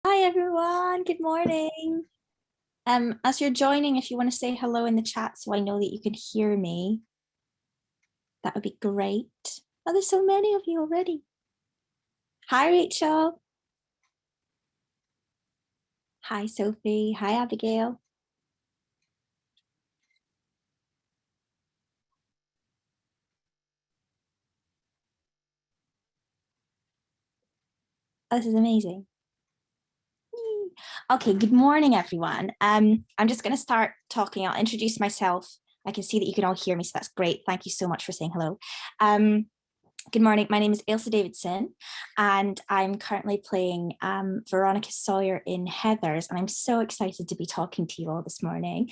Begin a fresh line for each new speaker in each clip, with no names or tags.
Hi everyone, good morning. As you're joining, if you want to say hello in the chat so I know that you can hear me, that would be great. Oh, there's so many of you already. Hi Rachel. Hi Sophie. Hi Abigail. Oh, this is amazing. Okay, good morning everyone. I'm just going to start talking. I'll introduce myself. I can see that you can all hear me, so that's great. Thank you so much for saying hello. Good morning. My name is Ailsa Davidson, and I'm currently playing Veronica Sawyer in Heathers, and I'm so excited to be talking to you all this morning.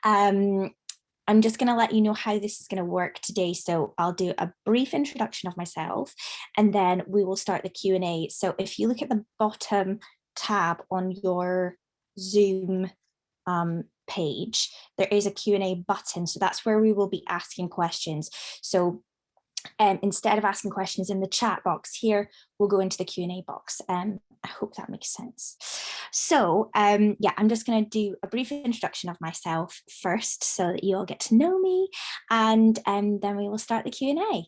I'm just going to let you know how this is going to work today. So I'll do a brief introduction of myself, and then we will start the Q&A. So if you look at the bottom tab on your Zoom page, there is a Q&A button. So that's where we will be asking questions. So instead of asking questions in the chat box here, we'll go into the Q&A box. I hope that makes sense. So yeah, I'm just going to do a brief introduction of myself first so that you all get to know me, and then we will start the Q&A.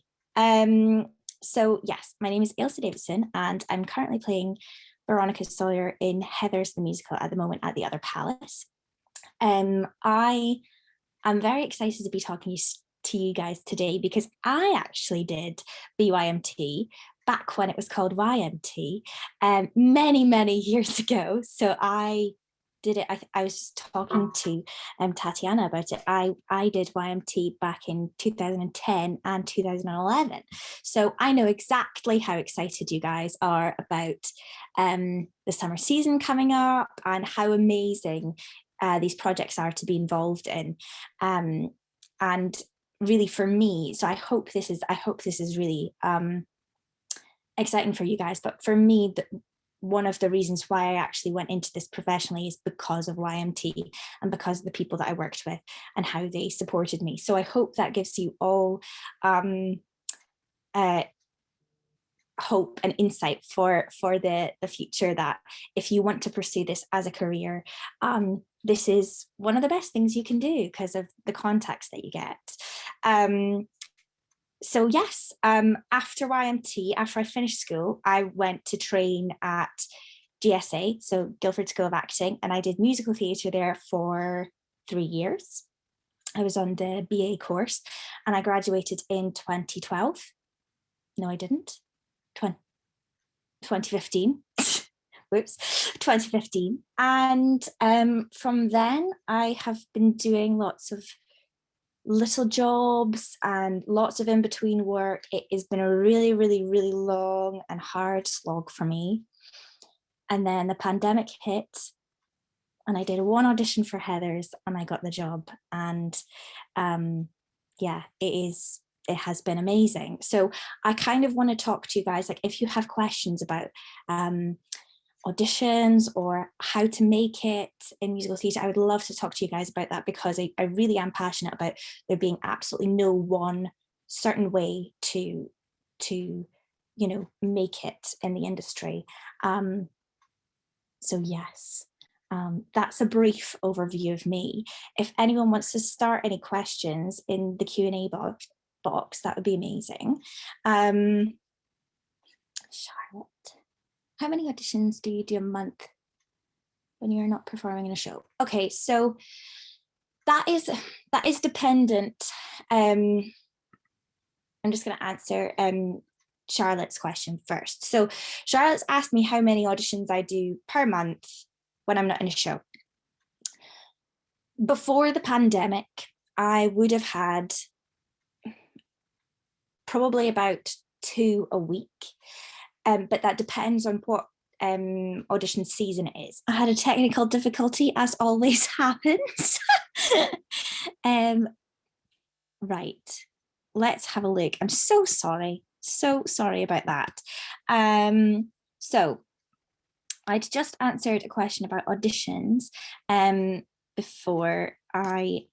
So yes, my name is Ailsa Davidson, and I'm currently playing Veronica Sawyer in Heathers the musical at the moment at the Other Palace. I am very excited to be talking to you guys today because I actually did BYMT back when it was called YMT many years ago. So I did it. I was just talking to Tatiana about it. I did YMT back in 2010 and 2011. So I know exactly how excited you guys are about the summer season coming up and how amazing these projects are to be involved in. And really for me, so I hope this is really exciting for you guys, but for me, one of the reasons why I actually went into this professionally is because of YMT and because of the people that I worked with and how they supported me. So I hope that gives you all hope and insight for the future, that if you want to pursue this as a career, this is one of the best things you can do because of the contacts that you get. So yes, after YMT, after I finished school, I went to train at GSA, so Guildford School of Acting, and I did musical theatre there for 3 years. I was on the BA course, and I graduated in 2012. No, I didn't. 2015. Whoops, 2015. And from then, I have been doing lots of little jobs and lots of in-between work. It has been a really long and hard slog for me. And then the pandemic hit, and I did one audition for Heathers and I got the job. And yeah, it has been amazing. So I kind of want to talk to you guys, like if you have questions about auditions or how to make it in musical theatre, I would love to talk to you guys about that, because I really am passionate about there being absolutely no one certain way to make it in the industry. So yes, that's a brief overview of me. If anyone wants to start any questions in the Q&A box, that would be amazing. Charlotte, how many auditions do you do a month when you're not performing in a show? Okay, so that is dependent. I'm just going to answer Charlotte's question first. So Charlotte's asked me how many auditions I do per month when I'm not in a show. Before the pandemic, I would have had probably about 2 a week, but that depends on what audition season it is. I had a technical difficulty, as always happens. Right, let's have a look. I'm so sorry about that. So I'd just answered a question about auditions before I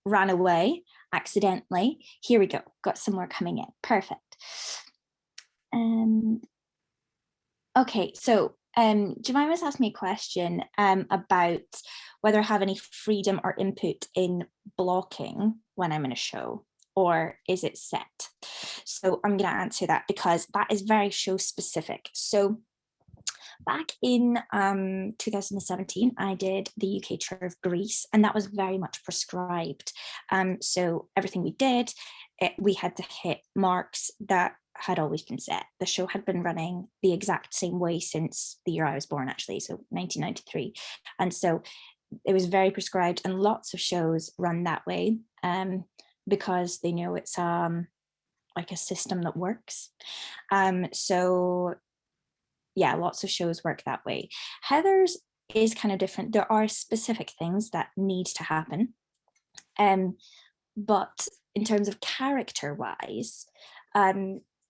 ran away accidentally. Here we go, got some more coming in. Perfect. Okay, so Jemima has asked me a question about whether I have any freedom or input in blocking when I'm in a show, or is it set? So I'm going to answer that because that is very show specific. So back in 2017, I did the UK tour of Greece, and that was very much prescribed. So everything we did, we had to hit marks that had always been set. The show had been running the exact same way since the year I was born, actually, so 1993. And so it was very prescribed, and lots of shows run that way because they know it's like a system that works. So yeah, lots of shows work that way. Heather's is kind of different. There are specific things that need to happen. But in terms of character wise,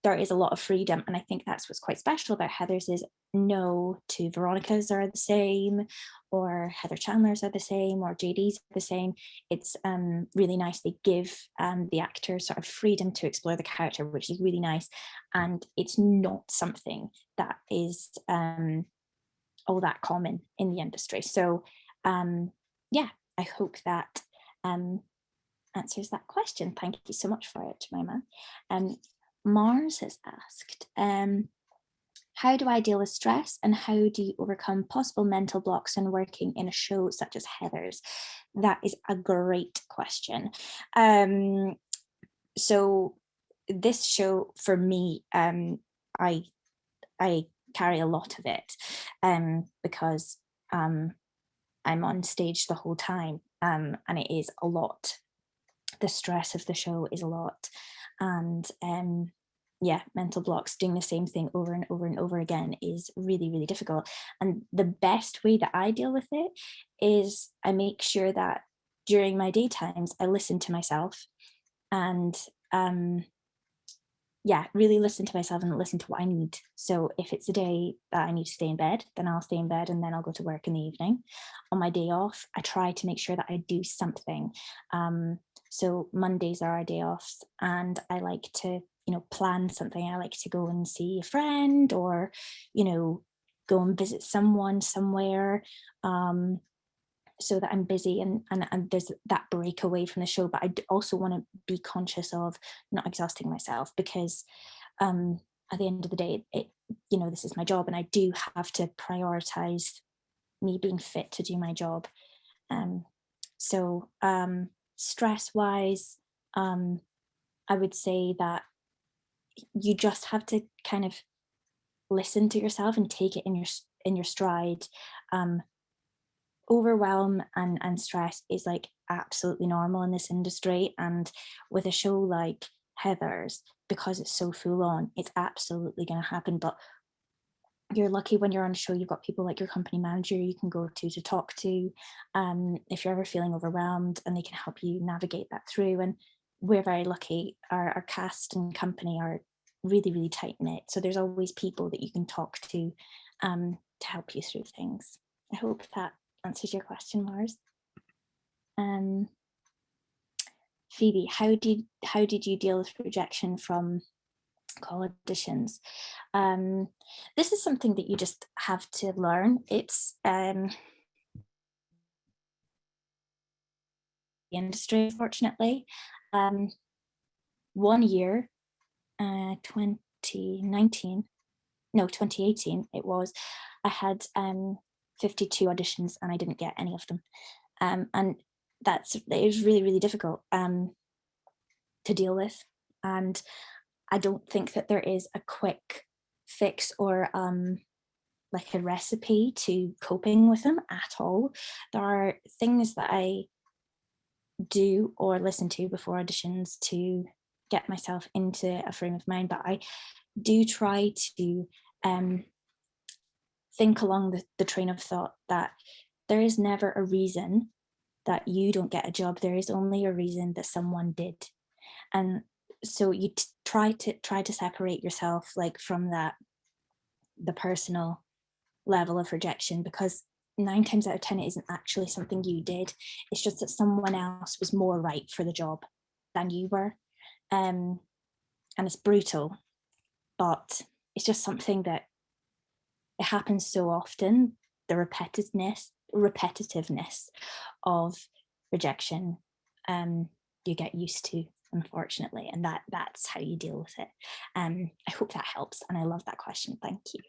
there is a lot of freedom. And I think that's what's quite special about Heather's is no two Veronicas are the same, or Heather Chandler's are the same, or JD's are the same. It's really nice. They give the actors sort of freedom to explore the character, which is really nice. And it's not something that is all that common in the industry. So yeah, I hope that answers that question. Thank you so much for it, Jemima. Mars has asked, how do I deal with stress and how do you overcome possible mental blocks when working in a show such as Heather's? That is a great question. So this show for me, I carry a lot of it because I'm on stage the whole time, and it is a lot. The stress of the show is a lot, and yeah, mental blocks, doing the same thing over and over and over again is really, really difficult. And the best way that I deal with it is I make sure that during my daytimes I listen to myself and yeah, really listen to myself and listen to what I need. So if it's a day that I need to stay in bed, then I'll stay in bed and then I'll go to work in the evening. On my day off, I try to make sure that I do something. So Mondays are our day offs, and I like to, plan something. I like to go and see a friend, or, go and visit someone somewhere. So that I'm busy and there's that break away from the show. But I also want to be conscious of not exhausting myself, because at the end of the day, this is my job, and I do have to prioritize me being fit to do my job. So stress wise, I would say that you just have to kind of listen to yourself and take it in your stride. Overwhelm and stress is like absolutely normal in this industry, and with a show like Heather's, because it's so full on, it's absolutely going to happen. But you're lucky when you're on a show, you've got people like your company manager you can go to talk to if you're ever feeling overwhelmed, and they can help you navigate that through. And we're very lucky, our cast and company are really, really tight knit, so there's always people that you can talk to help you through things. I hope that answers your question, Mars. Phoebe, how did you deal with rejection from call auditions? This is something that you just have to learn. It's the industry, unfortunately. 1 year, 2018 it was, I had 52 auditions and I didn't get any of them. And it was really, really difficult to deal with. And I don't think that there is a quick fix or like a recipe to coping with them at all. There are things that I do or listen to before auditions to get myself into a frame of mind, but I do try to think along the train of thought that there is never a reason that you don't get a job. There is only a reason that someone did. And so you try to separate yourself like from the personal level of rejection, because 9 times out of 10 it isn't actually something you did. It's just that someone else was more right for the job than you were. And it's brutal, but it's just something that it happens so often, the repetitiveness of rejection, you get used to, unfortunately, and that's how you deal with it. I hope that helps, and I love that question. Thank you.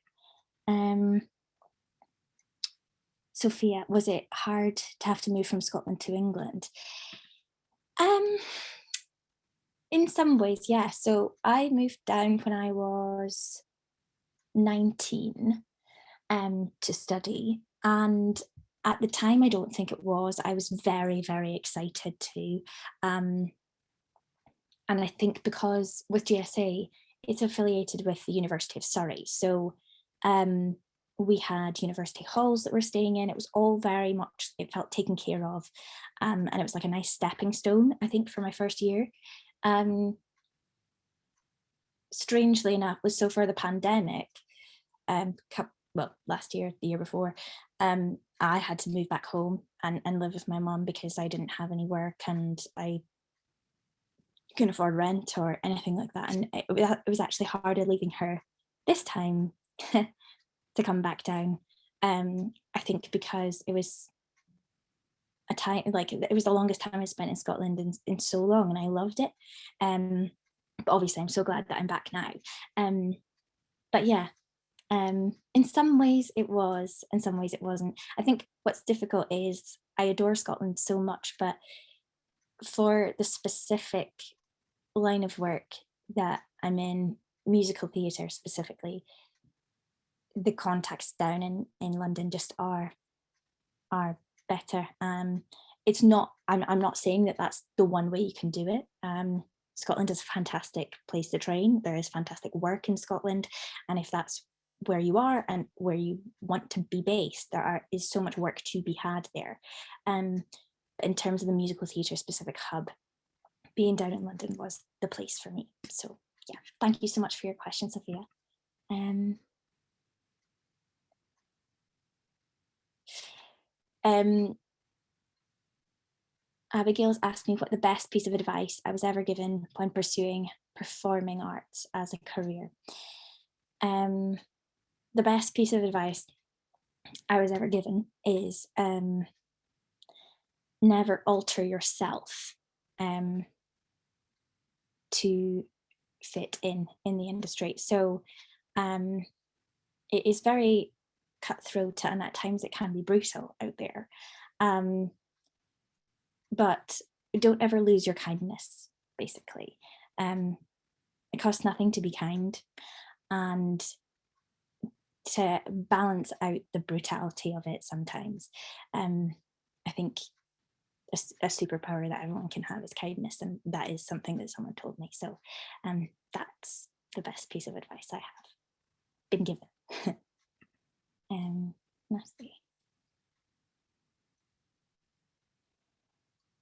Sophia, was it hard to have to move from Scotland to England? In some ways, yeah. So I moved down when I was 19 to study, and at the time, I don't think it was. I was very, very excited to. And I think because with GSA, it's affiliated with the University of Surrey. So we had university halls that we're staying in. It was all very much, it felt taken care of. And it was like a nice stepping stone, I think, for my first year. Strangely enough, was so for the pandemic, well, last year, the year before, I had to move back home and live with my mum because I didn't have any work and I couldn't afford rent or anything like that. And it was actually harder leaving her this time to come back down. I think because it was a time, like it was the longest time I spent in Scotland in so long, and I loved it. But obviously I'm so glad that I'm back now. But yeah, in some ways it was, in some ways it wasn't. I think what's difficult is I adore Scotland so much, but for the specific line of work that I'm in, musical theatre specifically, the contacts down in London just are better. It's not, I'm not saying that that's the one way you can do it. Scotland is a fantastic place to train. There is fantastic work in Scotland. And if that's where you are and where you want to be based, is so much work to be had there. In terms of the musical theatre specific hub, being down in London was the place for me. So yeah, thank you so much for your question, Sophia. Abigail's asked me what the best piece of advice I was ever given when pursuing performing arts as a career. The best piece of advice I was ever given is never alter yourself to fit in the industry. So it is very cutthroat, and at times it can be brutal out there. But don't ever lose your kindness, basically. It costs nothing to be kind, and to balance out the brutality of it sometimes. I think a superpower that everyone can have is kindness, and that is something that someone told me. So that's the best piece of advice I have been given.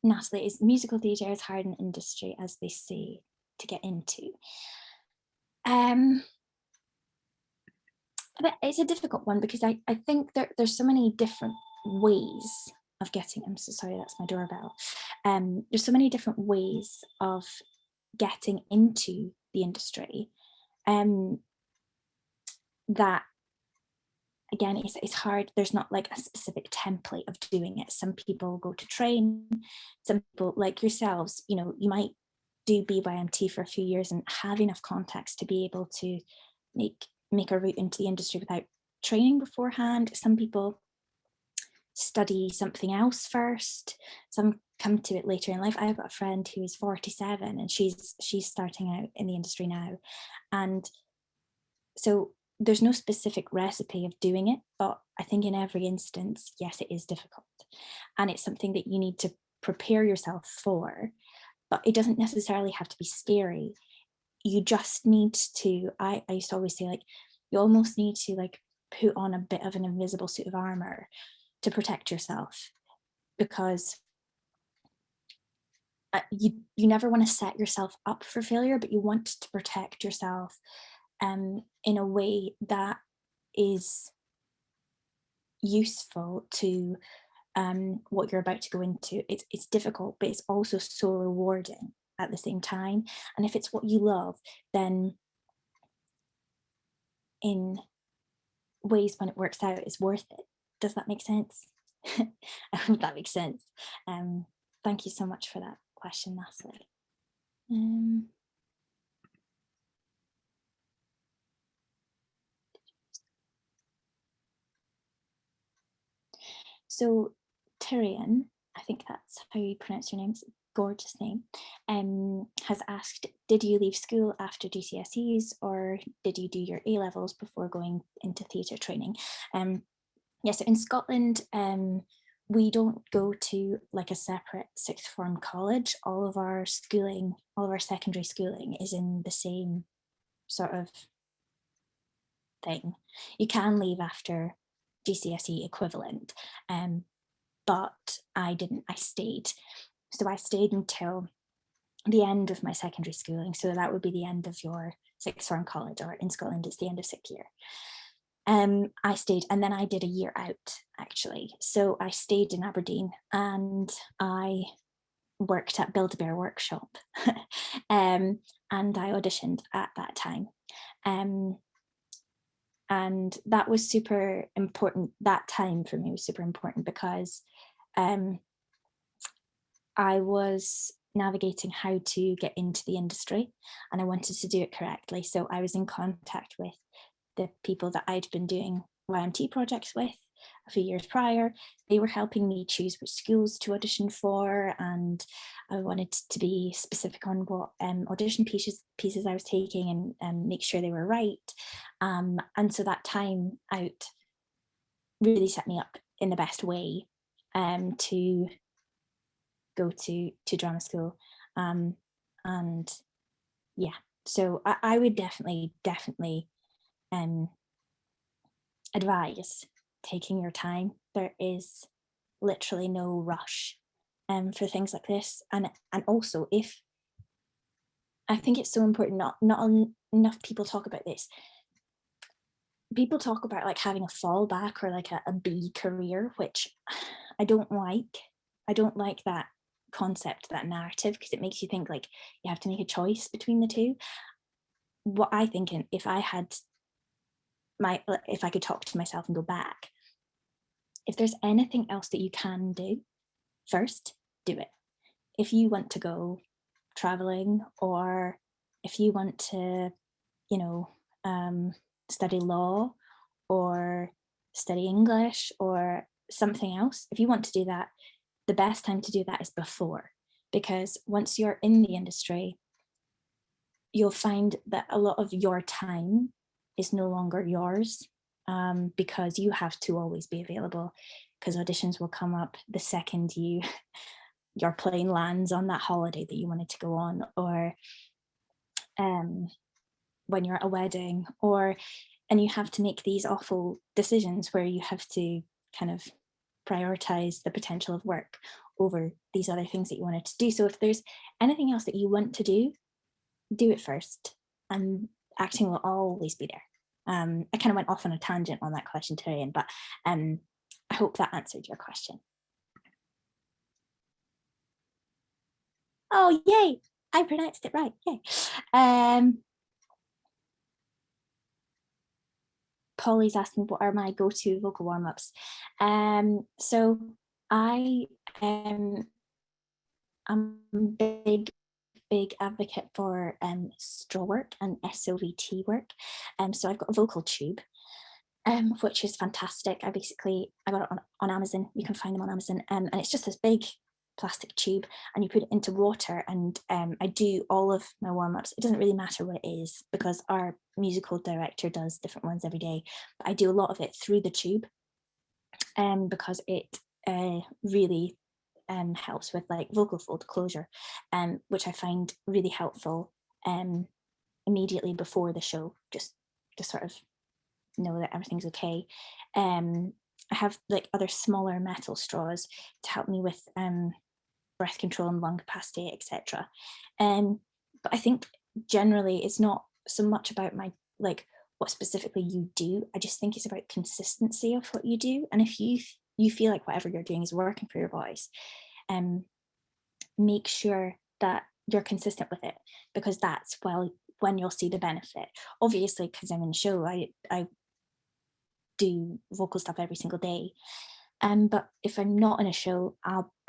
Natalie, is musical theatre as hard an industry as they say to get into? It's a difficult one because I think there's so many different ways of getting, I'm so sorry, that's my doorbell. There's so many different ways of getting into the industry that, again, it's hard. There's not like a specific template of doing it. Some people go to train, some people like yourselves, you might do BYMT for a few years and have enough contacts to be able to make a route into the industry without training beforehand. Some people study something else first. Some come to it later in life. I've got a friend who is 47 and she's starting out in the industry now. And so there's no specific recipe of doing it, but I think in every instance, yes, it is difficult. And it's something that you need to prepare yourself for, but it doesn't necessarily have to be scary. You just need to, I used to always say, like, you almost need to like put on a bit of an invisible suit of armor to protect yourself, because you never want to set yourself up for failure, but you want to protect yourself in a way that is useful to what you're about to go into. It's difficult, but it's also so rewarding at the same time. And if it's what you love, then in ways when it works out is worth it. Does that make sense? I hope that makes sense. Thank you so much for that question, Natalie. So Tyrion, I think that's how you pronounce your name, it's a gorgeous name, has asked, did you leave school after GCSEs or did you do your A-levels before going into theatre training? Yeah, so in Scotland, we don't go to like a separate sixth form college. All of our schooling, all of our secondary schooling is in the same sort of thing. You can leave after GCSE equivalent, but I didn't, I stayed. So I stayed until the end of my secondary schooling. So that would be the end of your sixth form college, or in Scotland, it's the end of sixth year. I stayed, and then I did a year out actually. So I stayed in Aberdeen and I worked at Build-A-Bear Workshop and I auditioned at that time. And that was super important. That time for me was super important because I was navigating how to get into the industry and I wanted to do it correctly. So I was in contact with the people that I'd been doing YMT projects with a few years prior. They were helping me choose which schools to audition for, and I wanted to be specific on what audition pieces I was taking and make sure they were right. And so that time out really set me up in the best way to go to drama school. And yeah, so I would definitely advise taking your time. There is literally no rush for things like this. And also, if I think it's so important, not enough people talk about this. People talk about like having a fallback or like a B career, which I don't like. I don't like that concept, that narrative, because it makes you think like you have to make a choice between the two. What I think, and if I could talk to myself and go back, if there's anything else that you can do, first, do it. If you want to go traveling, or if you want to, study law or study English or something else, if you want to do that, the best time to do that is before, because once you're in the industry, you'll find that a lot of your time is no longer yours, because you have to always be available, because auditions will come up the second your plane lands on that holiday that you wanted to go on, or when you're at a wedding, and you have to make these awful decisions where you have to kind of prioritize the potential of work over these other things that you wanted to do. So if there's anything else that you want to do it first, and acting will always be there. I kind of went off on a tangent on that question, Tyrion, but I hope that answered your question. Oh, yay! I pronounced it right. Yay! Polly's asking what are my go-to vocal warm-ups. So I'm a big advocate for straw work and SOVT work. So I've got a vocal tube, which is fantastic. I got it on Amazon. You can find them on Amazon, and it's just this big plastic tube, and you put it into water, and I do all of my warm-ups. It doesn't really matter what it is, because our musical director does different ones every day, but I do a lot of it through the tube, because it really helps with like vocal fold closure, which I find really helpful immediately before the show, just to sort of know that everything's okay. I have like other smaller metal straws to help me with breath control and lung capacity, etc. But I think generally it's not so much about what specifically you do. I just think it's about consistency of what you do. And if you feel like whatever you're doing is working for your voice, make sure that you're consistent with it, because that's when you'll see the benefit. Obviously, because I'm in the show, I do vocal stuff every single day. But if I'm not in a show,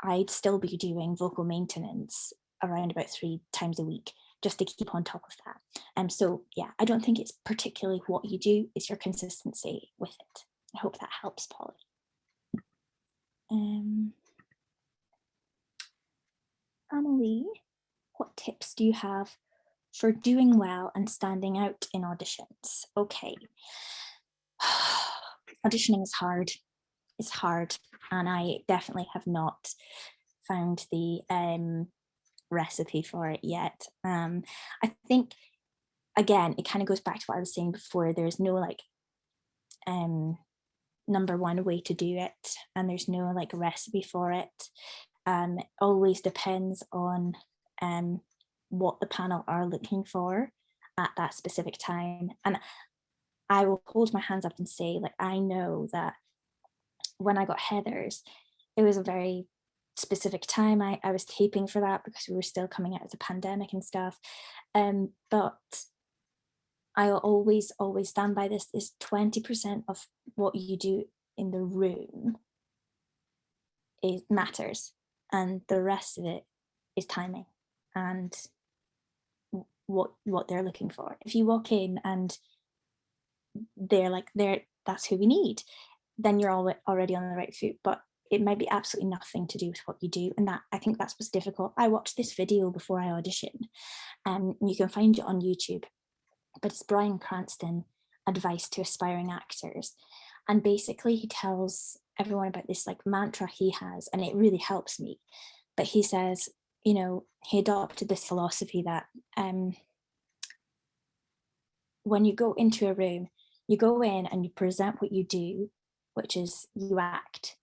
I'd still be doing vocal maintenance around about 3 times a week, just to keep on top of that. So yeah, I don't think it's particularly what you do, it's your consistency with it. I hope that helps, Polly. Emily, what tips do you have for doing well and standing out in auditions? Okay. Auditioning is hard. It's hard, and I definitely have not found the recipe for it yet. I think, again, it kind of goes back to what I was saying before. There's no like number one way to do it, and there's no like recipe for it. It always depends on what the panel are looking for at that specific time. And I will hold my hands up and say, like, I know that when I got Heathers, it was a very specific time. I was taping for that because we were still coming out of the pandemic and stuff. But I'll always stand by this, is 20% of what you do in the room matters, and the rest of it is timing and what they're looking for. If you walk in and they're like, that's who we need, then you're already on the right foot. But it might be absolutely nothing to do with what you do, and that, I think that's what's difficult. I watched this video before I auditioned, and you can find it on YouTube, but it's Bryan Cranston, Advice to Aspiring Actors. And basically he tells everyone about this like mantra he has, and it really helps me. But he says, you know, he adopted this philosophy that when you go into a room, you go in and you present what you do, which is you act.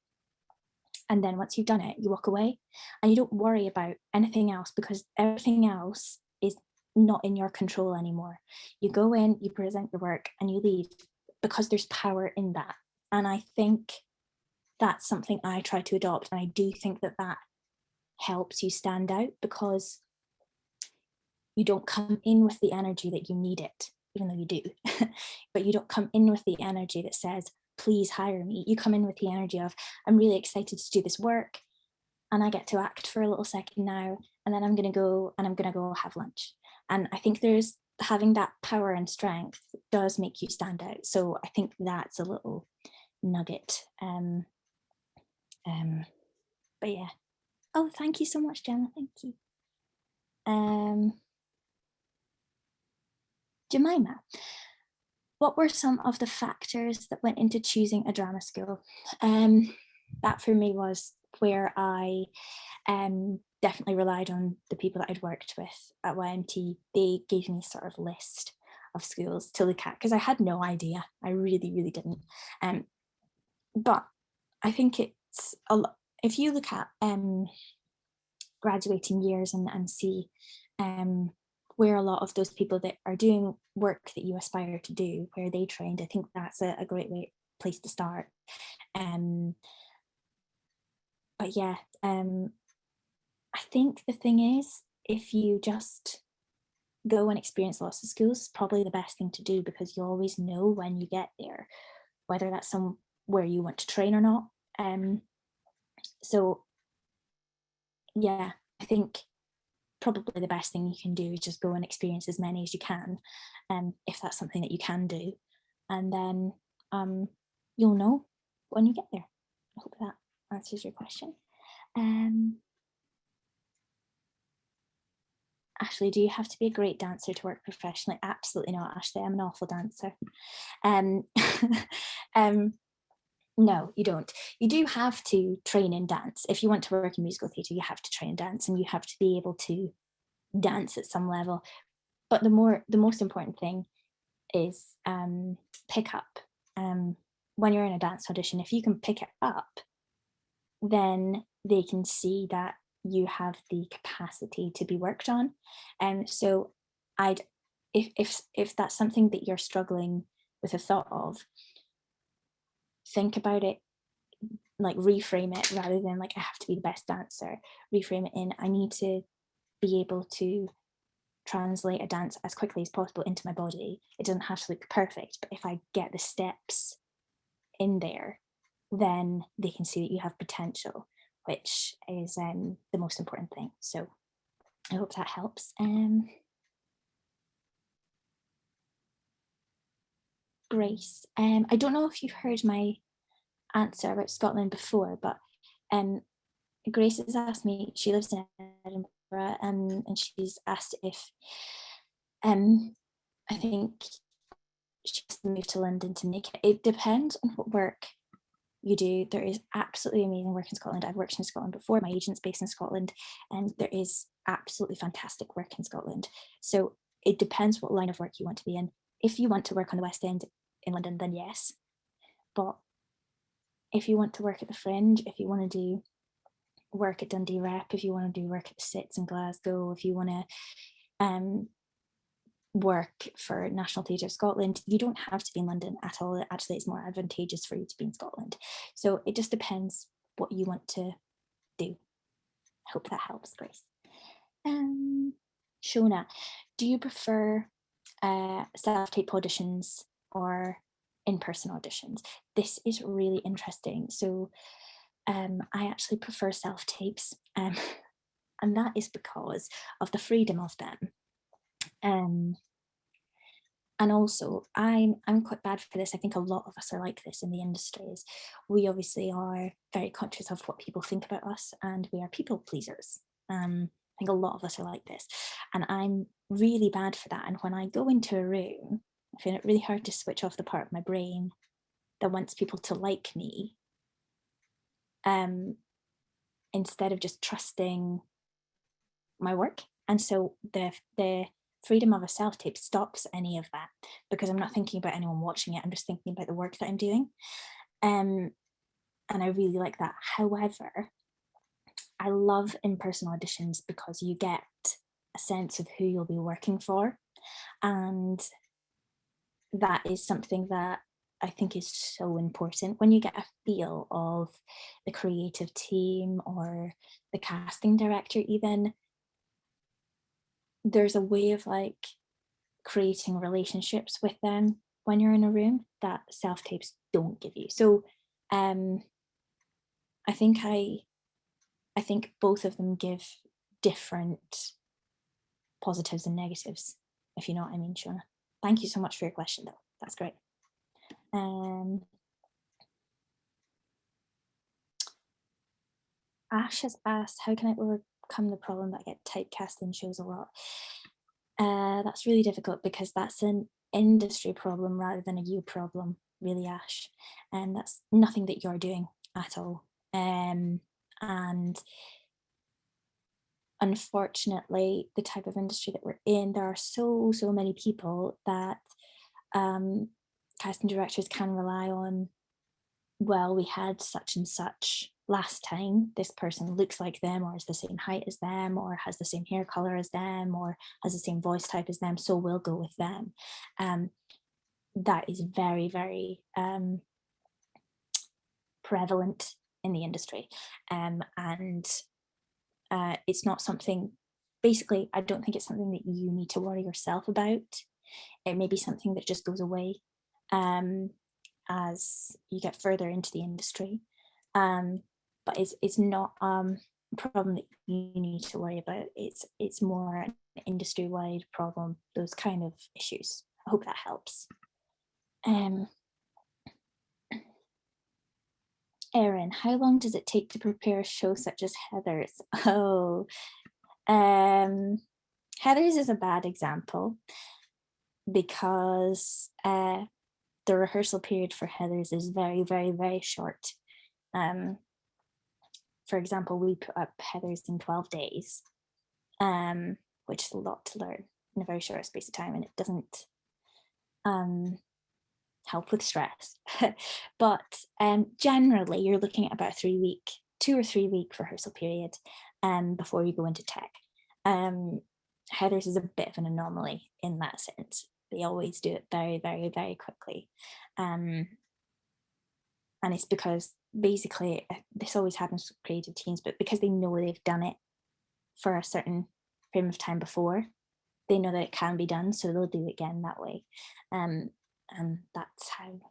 And then once you've done it, you walk away, and you don't worry about anything else, because everything else is not in your control anymore. You go in, you present your work, and you leave, because there's power in that. And I think that's something I try to adopt. And I do think that that helps you stand out, because you don't come in with the energy that you need it, even though you do, but you don't come in with the energy that says, please hire me. You come in with the energy of, I'm really excited to do this work, and I get to act for a little second now, and then I'm going to go have lunch. And I think there's having that power and strength does make you stand out. So I think that's a little nugget. But yeah. Oh, thank you so much, Gemma. Thank you. Jemima, what were some of the factors that went into choosing a drama school? That for me was where I definitely relied on the people that I'd worked with at YMT. They gave me sort of list of schools to look at, because I had no idea. I really, really didn't. But I think it's a lot. If you look at graduating years and see where a lot of those people that are doing work that you aspire to do, where they trained, I think that's a great place to start. But yeah, I think the thing is, if you just go and experience lots of schools, it's probably the best thing to do, because you always know when you get there whether that's somewhere you want to train or not. So yeah, I think probably the best thing you can do is just go and experience as many as you can, if that's something that you can do, and then you'll know when you get there. I hope that answers your question. Ashley, do you have to be a great dancer to work professionally? Absolutely not, Ashley. I'm an awful dancer. No, you don't. You do have to train in dance. If you want to work in musical theatre, you have to train in dance, and you have to be able to dance at some level. But the most important thing is pick up. When you're in a dance audition, if you can pick it up, then they can see that you have the capacity to be worked on. And so if that's something that you're struggling with a thought of, think about it, like reframe it, rather than like, I have to be the best dancer. Reframe it in, I need to be able to translate a dance as quickly as possible into my body. It doesn't have to look perfect, but if I get the steps in there, then they can see that you have potential, which is the most important thing. So I hope that helps. Grace, I don't know if you've heard my answer about Scotland before, but Grace has asked me, she lives in Edinburgh, and she's asked if I think she has to move to London to make it. It depends on what work you do. There is absolutely amazing work in Scotland. I've worked in Scotland before. My agent's based in Scotland, and there is absolutely fantastic work in Scotland. So it depends what line of work you want to be in. If you want to work on the West End in London, then yes. But if you want to work at the Fringe, if you want to do work at Dundee Rep, if you want to do work at the Sits in Glasgow, if you want to work for National Theatre of Scotland, you don't have to be in London at all. Actually, it's more advantageous for you to be in Scotland. So it just depends what you want to do. I hope that helps, Grace. Shona, do you prefer self-tape auditions or in-person auditions? This is really interesting. So I actually prefer self-tapes, and that is because of the freedom of them. And also, I'm quite bad for this. I think a lot of us are like this in the industries. We obviously are very conscious of what people think about us, and we are people pleasers. I think a lot of us are like this, and I'm really bad for that. And when I go into a room, I find it really hard to switch off the part of my brain that wants people to like me, instead of just trusting my work. And so the freedom of a self-tape stops any of that, because I'm not thinking about anyone watching it. I'm just thinking about the work that I'm doing. And I really like that. However, I love in-person auditions because you get a sense of who you'll be working for. And that is something that I think is so important. When you get a feel of the creative team or the casting director, even, there's a way of like creating relationships with them when you're in a room that self-tapes don't give you. So I think both of them give different positives and negatives, if you know what I mean, Shona. Thank you so much for your question though. That's great. Ash has asked, how can I overcome the problem that I get typecast in shows a lot? That's really difficult because that's an industry problem rather than a you problem, really, Ash. And that's nothing that you're doing at all. And unfortunately, the type of industry that we're in, there are so many people that casting directors can rely on. Well, we had such and such last time. This person looks like them, or is the same height as them, or has the same hair color as them, or has the same voice type as them, so we'll go with them. That is very prevalent in the industry. And it's not something, basically, I don't think it's something that you need to worry yourself about. It may be something that just goes away as you get further into the industry. But it's not a problem that you need to worry about. It's more an industry-wide problem, those kind of issues. I hope that helps. Erin, how long does it take to prepare a show such as Heathers? Oh, Heathers is a bad example because the rehearsal period for Heathers is very short. For example, we put up Heathers in 12 days, which is a lot to learn in a very short space of time, and it doesn't help with stress. But generally, you're looking at about 2 or 3 week rehearsal period before you go into tech. Heathers is a bit of an anomaly in that sense. They always do it very quickly. And it's because basically this always happens with creative teams, but because they know they've done it for a certain frame of time before, they know that it can be done, so they'll do it again that way. And that's how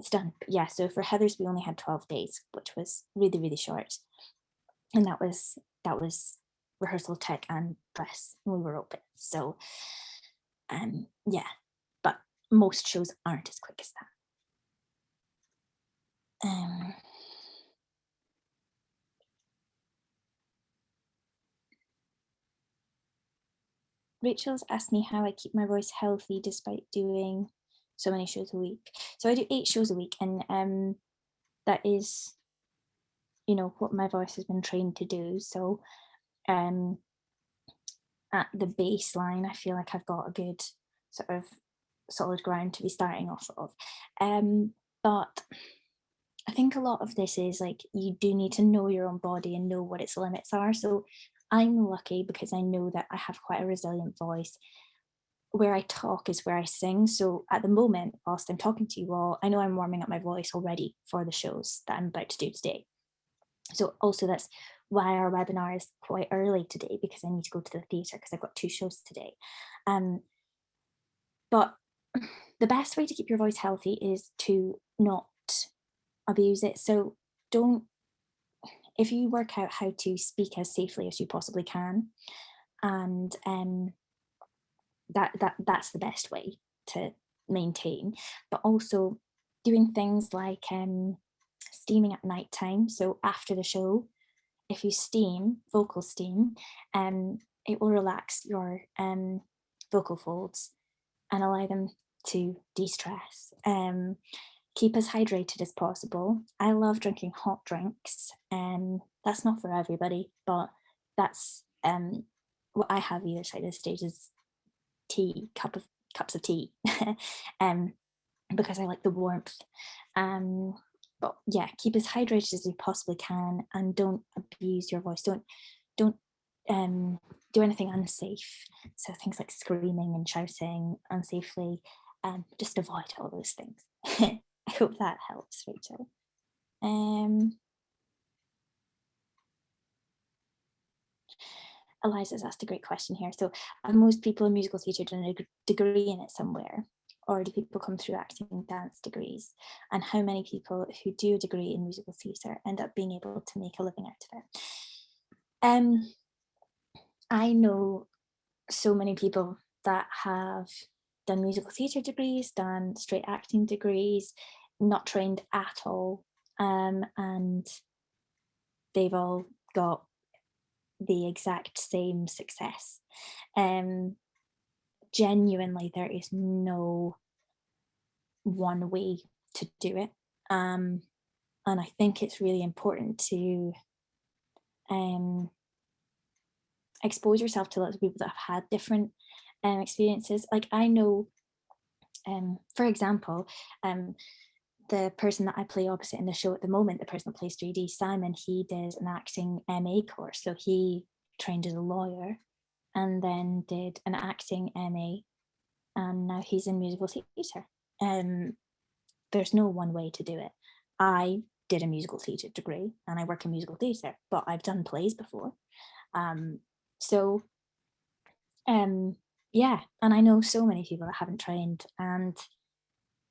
it's done. But yeah, so for Heathers we only had 12 days, which was really, really short. And that was rehearsal, tech and press, and we were open. So yeah, but most shows aren't as quick as that. Rachel's asked me how I keep my voice healthy despite doing so many shows a week. So I do 8 shows a week, and that is, you know, what my voice has been trained to do. So at the baseline, I feel like I've got a good sort of solid ground to be starting off of. But I think a lot of this is like, you do need to know your own body and know what its limits are. So I'm lucky because I know that I have quite a resilient voice. Where I talk is where I sing. So at the moment, whilst I'm talking to you all, I know I'm warming up my voice already for the shows that I'm about to do today. So also that's why our webinar is quite early today, because I need to go to the theatre because I've got 2 shows today. But the best way to keep your voice healthy is to not abuse it. So don't, if you work out how to speak as safely as you possibly can, and that's the best way to maintain. But also doing things like steaming at night time. So after the show, if you steam, vocal steam, it will relax your vocal folds and allow them to de-stress. Keep as hydrated as possible. I love drinking hot drinks. That's not for everybody, but that's what I have either side of the stage is tea, cups of tea, because I like the warmth. But yeah, keep as hydrated as you possibly can, and don't abuse your voice. Don't do anything unsafe. So things like screaming and shouting unsafely. Just avoid all those things. I hope that helps, Rachel. Eliza's asked a great question here. So are most people in musical theatre done a degree in it somewhere? Or do people come through acting and dance degrees? And how many people who do a degree in musical theatre end up being able to make a living out of it? I know so many people that have done musical theatre degrees, done straight acting degrees, not trained at all, and they've all got the exact same success. Genuinely, there is no one way to do it. And I think it's really important to expose yourself to lots of people that have had different experiences. Like I know, for example, the person that I play opposite in the show at the moment, the person that plays 3D, Simon, he did an acting MA course. So he trained as a lawyer and then did an acting MA, and now he's in musical theatre. There's no one way to do it. I did a musical theatre degree and I work in musical theatre, but I've done plays before. So yeah, and I know so many people that haven't trained and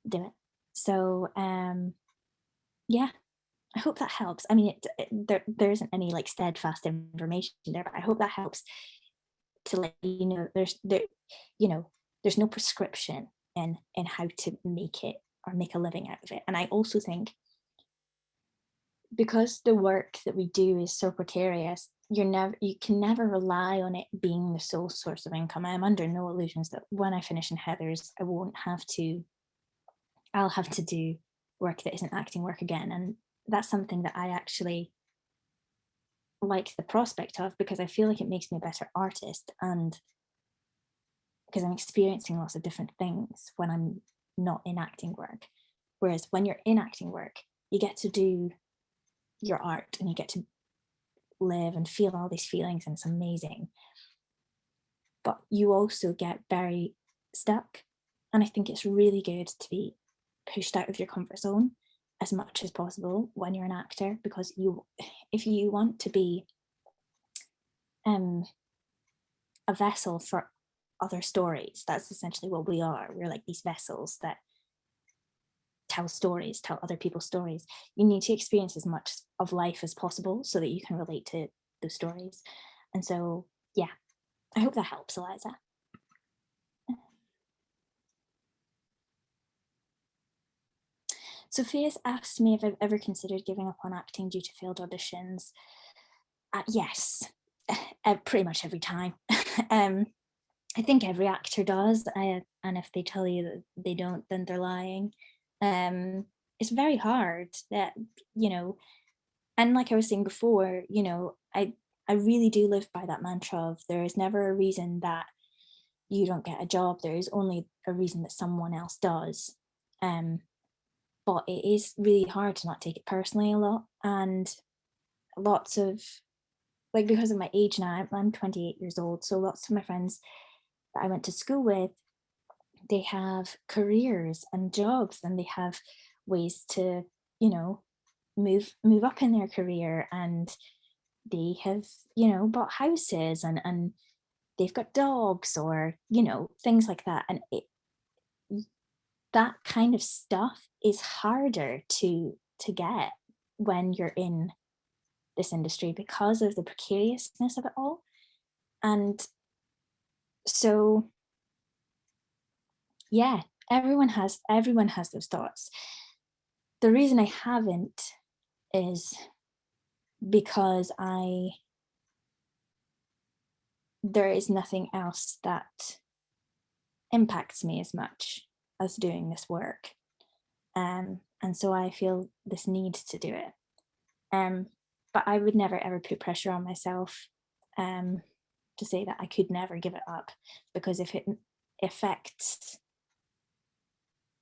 do it. So yeah, I hope that helps. I mean, there isn't any like steadfast information there, but I hope that helps to let you know there's no prescription in how to make it or make a living out of it. And I also think because the work that we do is so precarious, you can never rely on it being the sole source of income. I'm under no illusions that when I finish in Heathers, I'll have to do work that isn't acting work again. And that's something that I actually like the prospect of, because I feel like it makes me a better artist, and because I'm experiencing lots of different things when I'm not in acting work. Whereas when you're in acting work, you get to do your art and you get to live and feel all these feelings, and it's amazing. But you also get very stuck. And I think it's really good to be pushed out of your comfort zone as much as possible when you're an actor, because if you want to be a vessel for other stories, that's essentially what we are. We're like these vessels that tell stories, tell other people's stories. You need to experience as much of life as possible so that you can relate to those stories. And so, yeah, I hope that helps, Eliza. Sophia's asked me if I've ever considered giving up on acting due to failed auditions. Yes, pretty much every time. I think every actor does, and if they tell you that they don't, then they're lying. It's very hard that, and like I was saying before, I really do live by that mantra of there is never a reason that you don't get a job. There is only a reason that someone else does. But it is really hard to not take it personally a lot. And lots of, like, because of my age now, I'm 28 years old. So lots of my friends that I went to school with, they have careers and jobs, and they have ways to, move up in their career, and they have, bought houses, and they've got dogs, or, things like that. And that kind of stuff is harder to get when you're in this industry because of the precariousness of it all. And so, yeah, everyone has those thoughts. The reason I haven't is because there is nothing else that impacts me as much as doing this work. And so I feel this need to do it. But I would never ever put pressure on myself to say that I could never give it up, because if it affects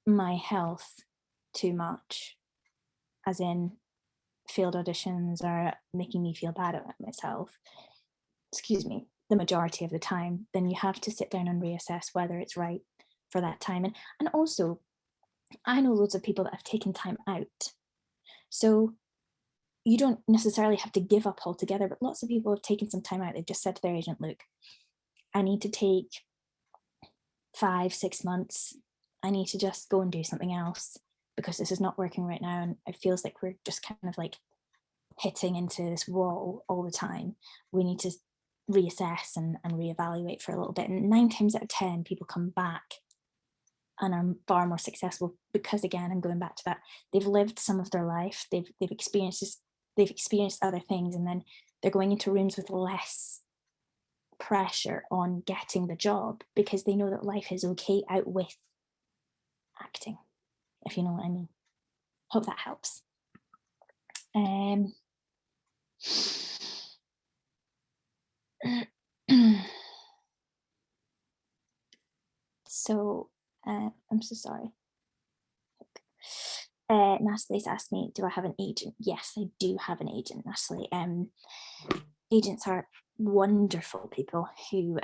my health too much, as in failed auditions are making me feel bad about myself, the majority of the time, then you have to sit down and reassess whether it's right for that time. And also, I know loads of people that have taken time out. So you don't necessarily have to give up altogether, but lots of people have taken some time out. They've just said to their agent, look, I need to take 5-6 months. I need to just go and do something else because this is not working right now. And it feels like we're just kind of like hitting into this wall all the time. We need to reassess and reevaluate for a little bit. And 9 times out of 10, people come back and are far more successful because, again, I'm going back to that, they've lived some of their life, they've experienced other things, and then they're going into rooms with less pressure on getting the job because they know that life is okay out with acting, if you know what I mean. Hope that helps. So I'm so sorry. Natalie's asked me, do I have an agent? Yes, I do have an agent, Natalie. Agents are wonderful people who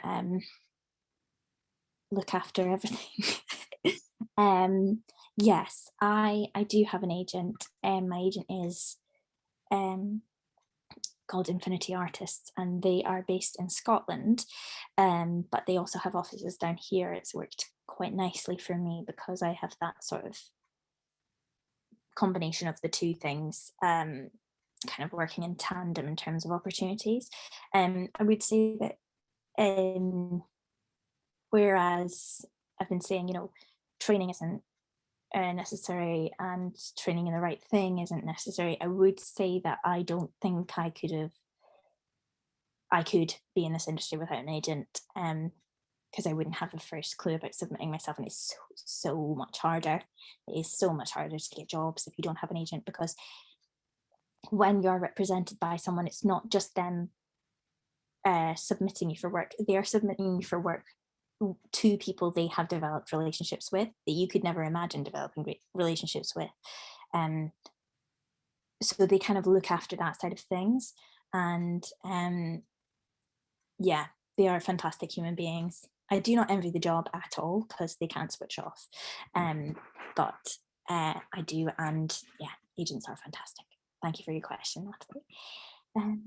look after everything. Yes, I do have an agent. My agent is called Infinity Artists, and they are based in Scotland, but they also have offices down here. It's worked quite nicely for me because I have that sort of combination of the two things, kind of working in tandem in terms of opportunities. I would say that whereas I've been saying, training isn't necessary and training in the right thing isn't necessary, I would say that I don't think I could be in this industry without an agent, because I wouldn't have the first clue about submitting myself, and it's so much harder. It is so much harder to get jobs if you don't have an agent, because when you're represented by someone, it's not just them submitting you for work, they're submitting you for work to people they have developed relationships with that you could never imagine developing great relationships with. So they kind of look after that side of things, and yeah, they are fantastic human beings. I do not envy the job at all because they can't switch off, but I do, and yeah, agents are fantastic. Thank you for your question, Natalie.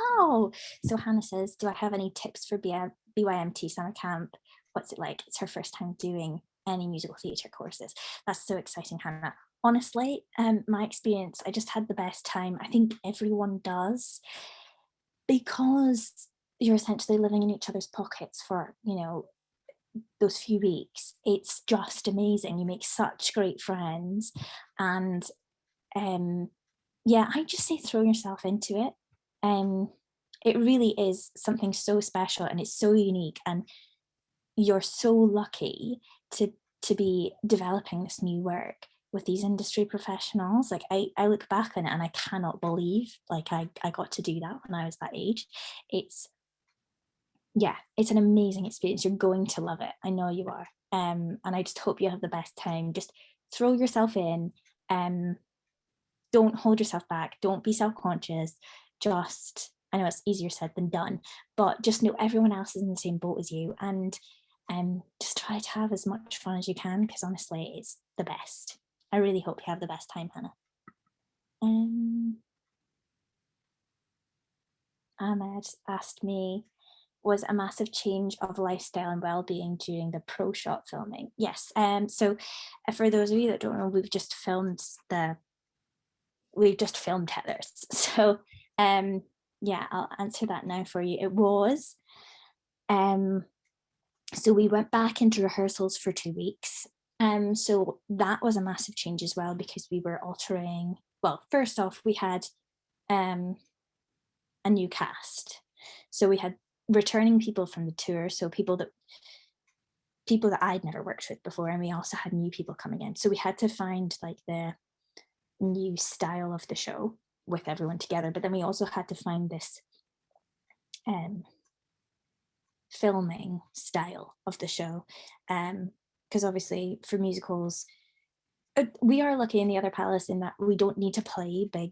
Oh, so Hannah says, do I have any tips for BYMT summer camp what's it like? It's her first time doing any musical theatre courses. That's so exciting, Hannah. Honestly, my experience, I just had the best time. I think everyone does, because you're essentially living in each other's pockets for, those few weeks. It's just amazing. You make such great friends. And yeah, I just say throw yourself into it. It really is something so special, and it's so unique, and you're so lucky to be developing this new work with these industry professionals. Like I look back on it and I cannot believe like I got to do that when I was that age. It's an amazing experience. You're going to love it. I know you are. And I just hope you have the best time. Just throw yourself in. Don't hold yourself back. Don't be self-conscious. Just, I know it's easier said than done, but just know everyone else is in the same boat as you, and just try to have as much fun as you can, because honestly, it's the best. I really hope you have the best time, Hannah. Ahmed asked me, was a massive change of lifestyle and well-being during the pro shot filming? Yes. So for those of you that don't know, we've just filmed Heather's. So yeah, I'll answer that now for you. It was so we went back into rehearsals for 2 weeks. So that was a massive change as well, because we were altering. Well, first off, we had a new cast. So we had returning people from the tour, so people that I'd never worked with before, and we also had new people coming in. So we had to find like the new style of the show with everyone together, but then we also had to find this filming style of the show, because obviously for musicals, we are lucky in the Other Palace in that we don't need to play big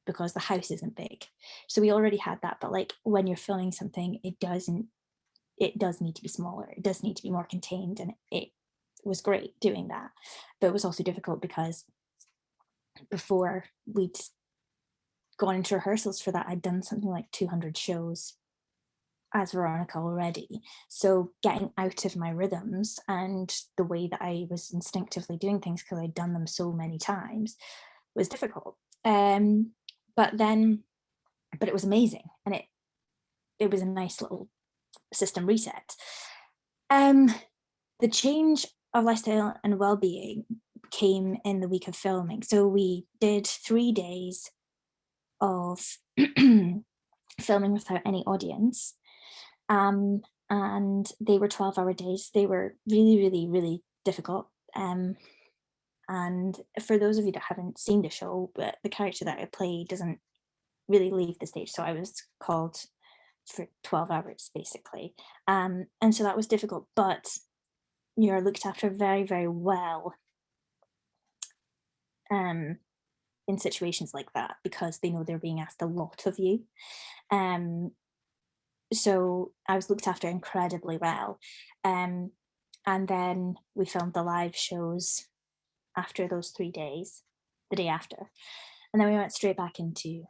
because the house isn't big. So we already had that, but like when you're filming something, it does need to be smaller. It does need to be more contained, and it was great doing that. But it was also difficult because before we'd gone into rehearsals for that, I'd done something like 200 shows as Veronica already. So getting out of my rhythms and the way that I was instinctively doing things, because I'd done them so many times, was difficult. But it was amazing, and it was a nice little system reset. The change of lifestyle and well-being came in the week of filming. So we did 3 days of filming without any audience. And they were 12-hour days. They were really, really, really difficult. And for those of you that haven't seen the show, but the character that I play doesn't really leave the stage. So I was called for 12 hours, basically. And so that was difficult, but you're looked after very, very well in situations like that, because they know they're being asked a lot of you. So I was looked after incredibly well. And then we filmed the live shows after those 3 days, the day after. And then we went straight back into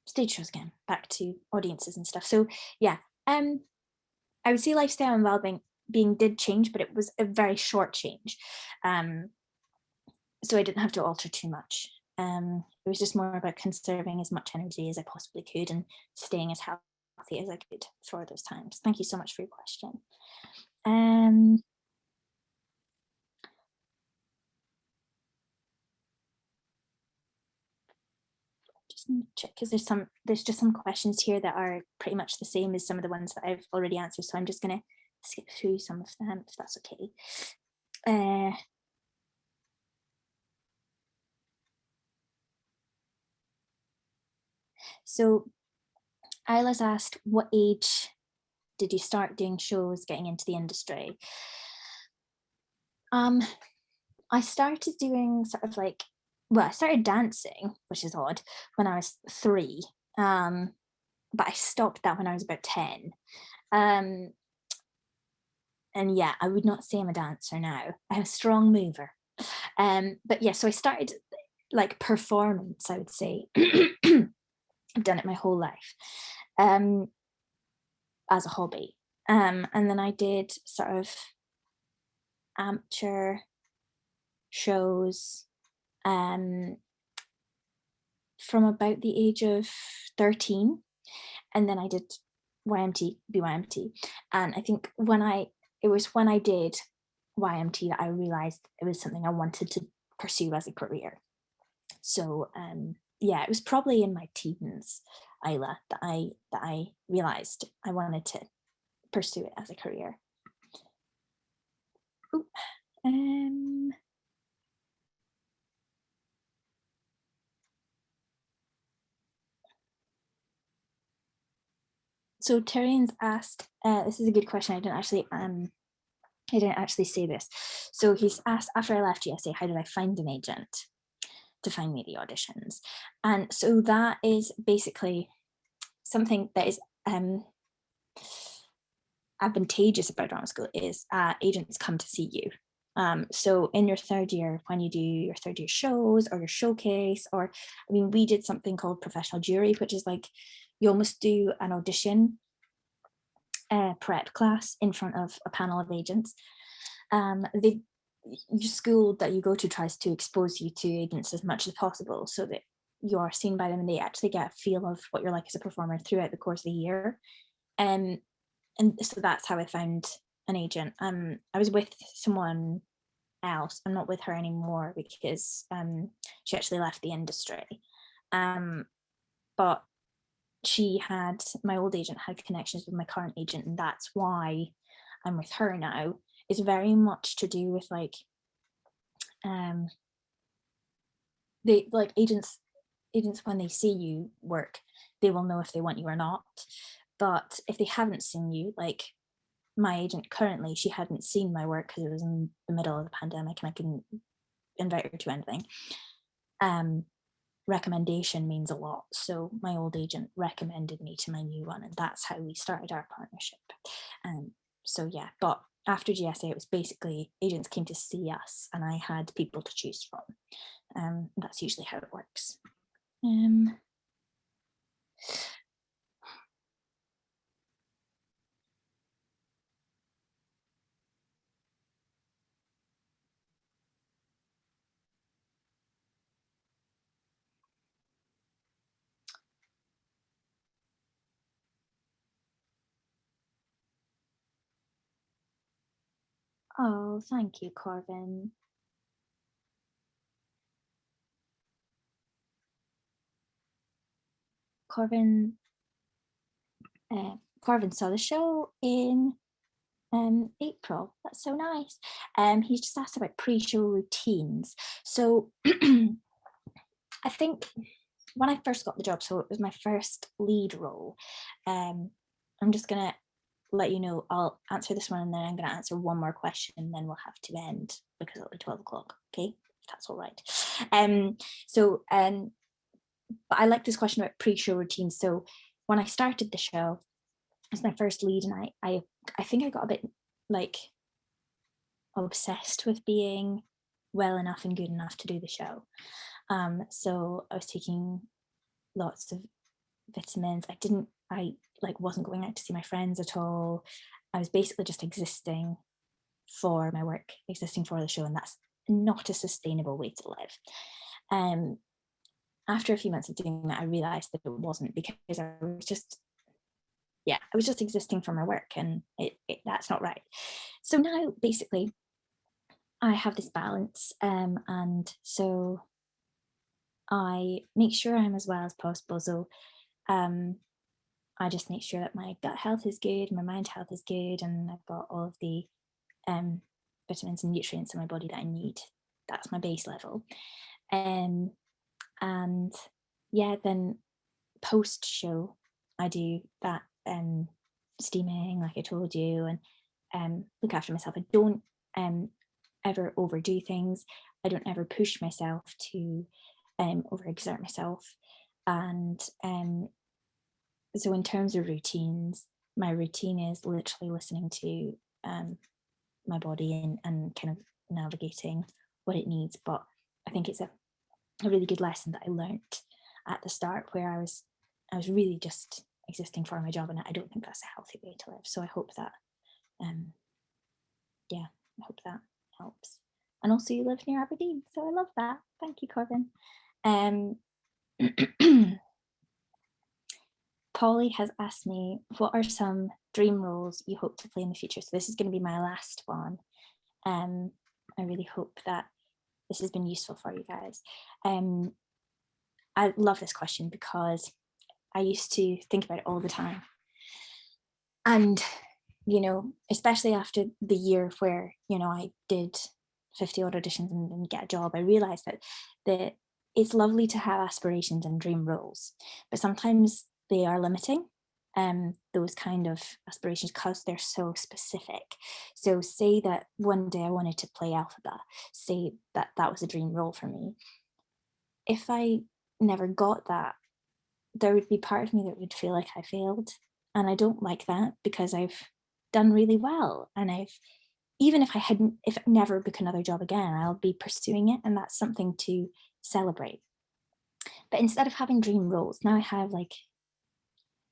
stage shows again, back to audiences and stuff. So yeah, I would say lifestyle and well-being did change, but it was a very short change. So I didn't have to alter too much. It was just more about conserving as much energy as I possibly could and staying as healthy as I could for those times. Thank you so much for your question. Just check, because there's just some questions here that are pretty much the same as some of the ones that I've already answered. So I'm just going to skip through some of them, if that's okay. So Isla's asked, what age did you start doing shows, getting into the industry? I started doing sort of like, I started dancing, which is odd, when I was 3. But I stopped that when I was about 10. And yeah, I would not say I'm a dancer now. I'm a strong mover. But yeah, so I started like performance, I would say. I've done it my whole life as a hobby. And then I did sort of amateur shows from about the age of 13. And then I did YMT, BYMT. And I think it was when I did YMT that I realized it was something I wanted to pursue as a career. So yeah, it was probably in my teens, Isla, that I realized I wanted to pursue it as a career. Ooh, so Tyrian's asked, this is a good question. I didn't actually say this. So he's asked, after I left GSA, how did I find an agent to find me the auditions? And so that is basically something that is advantageous about drama school is agents come to see you. So in your third year, when you do your third year shows or your showcase, or I mean, we did something called professional jury, which is like you almost do an audition prep class in front of a panel of agents. Your school that you go to tries to expose you to agents as much as possible so that you are seen by them and they actually get a feel of what you're like as a performer throughout the course of the year. And so that's how I found an agent. I was with someone else. I'm not with her anymore because she actually left the industry. But my old agent had connections with my current agent, and that's why I'm with her now. It's very much to do with like they like agents when they see you work, they will know if they want you or not. But if they haven't seen you, like my agent currently, she hadn't seen my work because it was in the middle of the pandemic and I couldn't invite her to anything. Recommendation means a lot. So my old agent recommended me to my new one, and that's how we started our partnership. So yeah, but after GSA, it was basically agents came to see us and I had people to choose from. That's usually how it works. Oh, thank you, Corvin. Corvin saw the show in April. That's so nice. He's just asked about pre-show routines. So I think when I first got the job, so it was my first lead role. I'm just gonna let you know, I'll answer this one and then I'm gonna answer one more question and then we'll have to end because it'll be 12 o'clock. Okay, if that's all right. But I like this question about pre-show routines. So when I started the show, it was my first lead, and I think I got a bit like obsessed with being well enough and good enough to do the show. So I was taking lots of vitamins. I wasn't going out to see my friends at all. I was basically just existing for my work, existing for the show, and that's not a sustainable way to live. After a few months of doing that, I realized that it wasn't, because I was just existing for my work, and that's not right. So now basically I have this balance, and so I make sure I'm as well as possible. So I just make sure that my gut health is good, my mind health is good, and I've got all of the vitamins and nutrients in my body that I need. That's my base level. And yeah, then post show, I do that steaming, like I told you, and look after myself. I don't ever overdo things. I don't ever push myself to overexert myself. And so in terms of routines, my routine is literally listening to my body and kind of navigating what it needs. But I think it's a really good lesson that I learned at the start, where I was really just existing for my job, and I don't think that's a healthy way to live. So I hope that, yeah, I hope that helps. And also you live near Aberdeen, so I love that. Thank you, Corbin. Polly has asked me, what are some dream roles you hope to play in the future? So this is going to be my last one. I really hope that this has been useful for you guys. I love this question because I used to think about it all the time. And, you know, especially after the year where, you know, I did 50 odd auditions and didn't get a job, I realized that it's lovely to have aspirations and dream roles, but sometimes they are limiting, those kind of aspirations, because they're so specific. So say that one day I wanted to play alphabet, say that that was a dream role for me. If I never got that, there would be part of me that would feel like I failed. And I don't like that, because I've done really well. And even if if I never book another job again, I'll be pursuing it. And that's something to celebrate. But instead of having dream roles, now I have like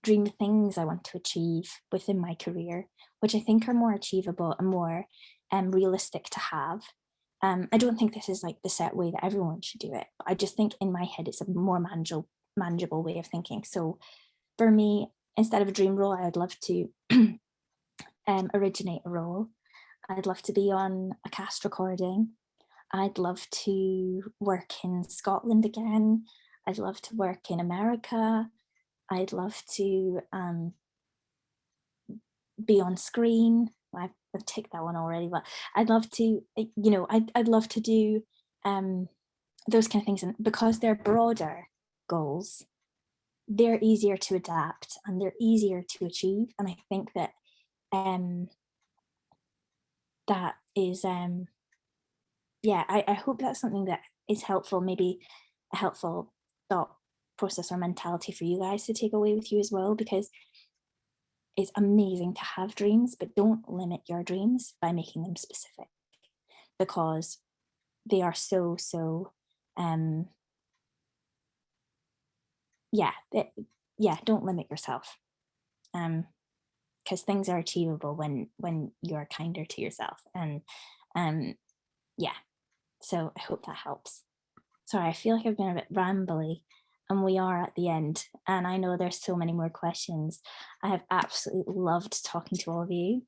dream things I want to achieve within my career, which I think are more achievable and more realistic to have. I don't think this is like the set way that everyone should do it. I just think in my head, it's a more manageable way of thinking. So for me, instead of a dream role, I'd love to originate a role. I'd love to be on a cast recording. I'd love to work in Scotland again. I'd love to work in America. I'd love to be on screen. I've ticked that one already, but I'd love to, you know, I'd love to do those kind of things. And because they're broader goals, they're easier to adapt and they're easier to achieve. And I think that that is, yeah, I hope that's something that is helpful, maybe a helpful thought process or mentality for you guys to take away with you as well, because it's amazing to have dreams, but don't limit your dreams by making them specific, because they are so yeah, don't limit yourself, because things are achievable when you're kinder to yourself. And yeah, so I hope that helps. Sorry, I feel like I've been a bit rambly, and we are at the end, and I know there's so many more questions. I have absolutely loved talking to all of you.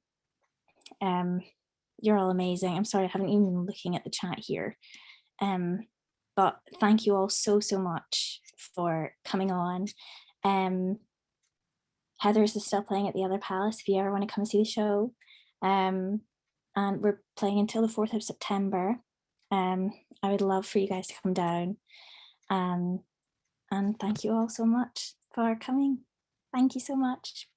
You're all amazing. I'm sorry, I haven't even been looking at the chat here. But thank you all so much for coming on. Heather's is still playing at the Other Palace if you ever want to come see the show. And we're playing until the 4th of September. I would love for you guys to come down. And thank you all so much for coming. Thank you so much.